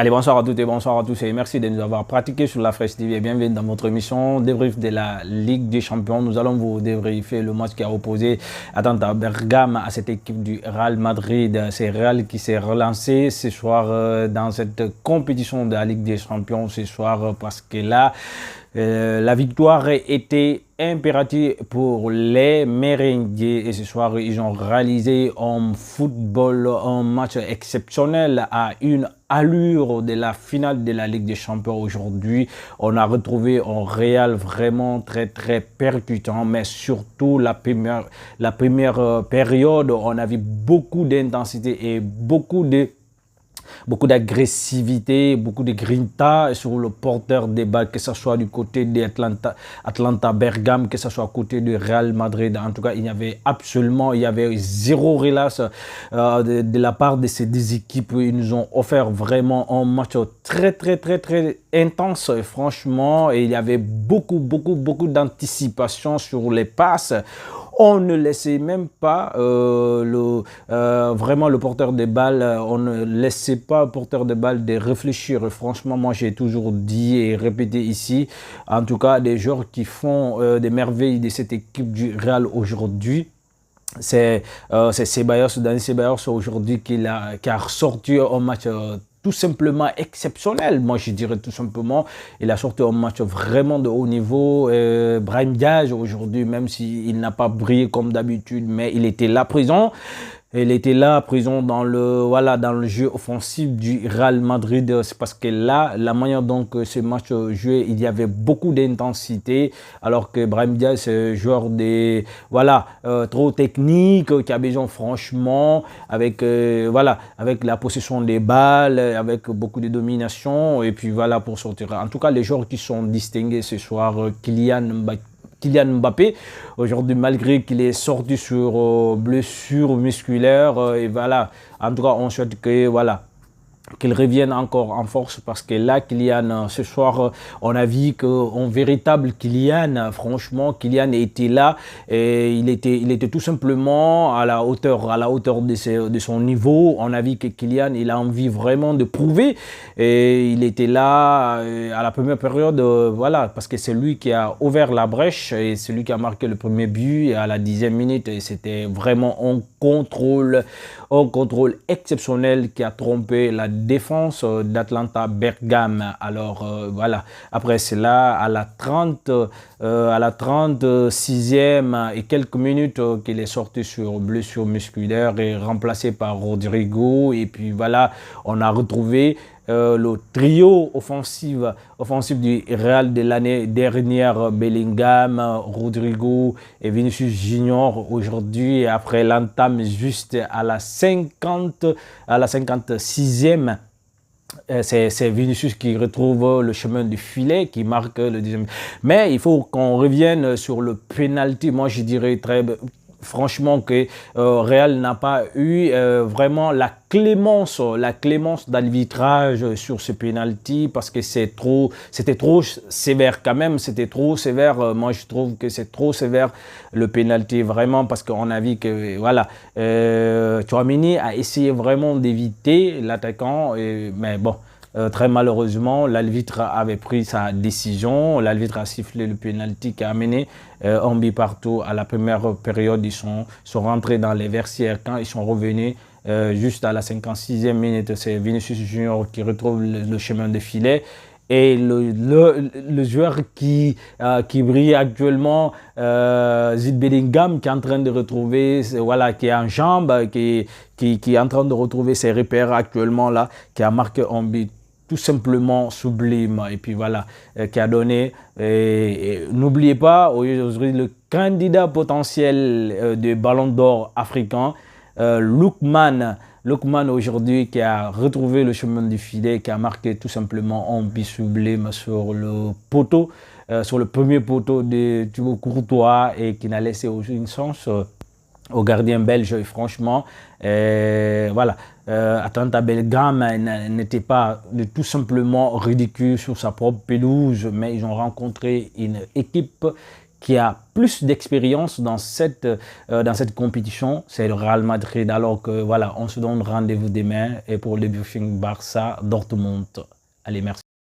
Allez, bonsoir à toutes et bonsoir à tous et merci de nous avoir pratiqué sur la Fraîche TV et bienvenue dans votre émission débrief de la Ligue des Champions. Nous allons vous débriefer le match qui a opposé Atalanta Bergame à cette équipe du Real Madrid. C'est Real qui s'est relancé ce soir dans cette compétition de la Ligue des Champions ce soir parce que là, la victoire était impérative pour les Merengues et ce soir ils ont réalisé en football un match exceptionnel à une allure de la finale de la Ligue des Champions aujourd'hui. On a retrouvé un Real vraiment très percutant, mais surtout la première période, on a vu beaucoup d'intensité et beaucoup d'agressivité, beaucoup de grinta sur le porteur des balles, que ce soit du côté d'Atalanta Bergame, que ce soit du côté du Real Madrid. En tout cas, il y avait zéro relâche de la part de ces deux équipes. Ils nous ont offert vraiment un match très intense, franchement. Et il y avait beaucoup d'anticipation sur les passes. On ne laissait même pas vraiment le porteur de balle, on ne laissait pas le porteur de balle de réfléchir. Franchement, moi j'ai toujours dit et répété ici, en tout cas des joueurs qui font des merveilles de cette équipe du Real aujourd'hui. C'est Dani Ceballos aujourd'hui qui a ressorti un match tout simplement exceptionnel. Moi, je dirais tout simplement, il a sorti un match vraiment de haut niveau. Brahim Diaz, aujourd'hui, même s'il n'a pas brillé comme d'habitude, mais il était là présent. Il était là, présent dans le jeu offensif du Real Madrid. C'est parce que là, la manière dont ce match jouait, il y avait beaucoup d'intensité. Alors que Brahim Diaz, c'est un joueur trop technique, qui a besoin franchement, avec la possession des balles, avec beaucoup de domination. Et puis voilà, pour sortir. En tout cas, les joueurs qui sont distingués ce soir, Kylian Mbappé, aujourd'hui, malgré qu'il est sorti sur blessure musculaire, et voilà, en tout cas, on souhaite que, qu'il revienne encore en force parce que là, Kylian, ce soir, on a vu qu'un véritable Kylian, franchement, Kylian était là et il était tout simplement à la hauteur de son niveau. On a vu que Kylian, il a envie vraiment de prouver et il était là à la première période, parce que c'est lui qui a ouvert la brèche et c'est lui qui a marqué le premier but à la 10e minute et c'était vraiment un contrôle exceptionnel qui a trompé la défense d'Atalanta Bergame. Alors après cela, à la 36e et quelques minutes qu'il est sorti sur blessure musculaire et remplacé par Rodrigo. Et puis voilà, on a retrouvé le trio offensif du Real de l'année dernière, Bellingham, Rodrigo et Vinicius Junior aujourd'hui. Après l'entame juste à la 56e, c'est Vinicius qui retrouve le chemin du filet, qui marque le deuxième. Mais il faut qu'on revienne sur le penalty. Moi, je dirais franchement que Real n'a pas eu vraiment la clémence d'arbitrage sur ce penalty parce que c'était trop sévère quand même, c'était trop sévère. Moi je trouve que c'est trop sévère le penalty vraiment parce qu'on a vu que Tchouaméni a essayé vraiment d'éviter l'attaquant, mais bon. Très malheureusement, l'arbitre avait pris sa décision. L'arbitre a sifflé le penalty qui a amené un but partout à la première période. Ils sont rentrés dans les vestiaires. Quand ils sont revenus juste à la 56e minute, c'est Vinicius Junior qui retrouve le chemin de filet. Et le joueur qui brille actuellement, Jude Bellingham, qui est en train de retrouver, qui est en jambe, qui est en train de retrouver ses repères actuellement là, qui a marqué un but tout simplement sublime et puis qui a donné, n'oubliez pas, aujourd'hui le candidat potentiel de Ballon d'Or africain, Lookman aujourd'hui qui a retrouvé le chemin du filet, qui a marqué tout simplement un but sublime sur le poteau, sur le premier poteau de Thibaut Courtois et qui n'a laissé aucune chance au gardien belge. Et franchement, Atalanta Bergame n'était pas tout simplement ridicule sur sa propre pelouse, mais ils ont rencontré une équipe qui a plus d'expérience dans cette compétition, c'est le Real Madrid. Alors que voilà, on se donne rendez-vous demain et pour le briefing Barça Dortmund. Allez, merci.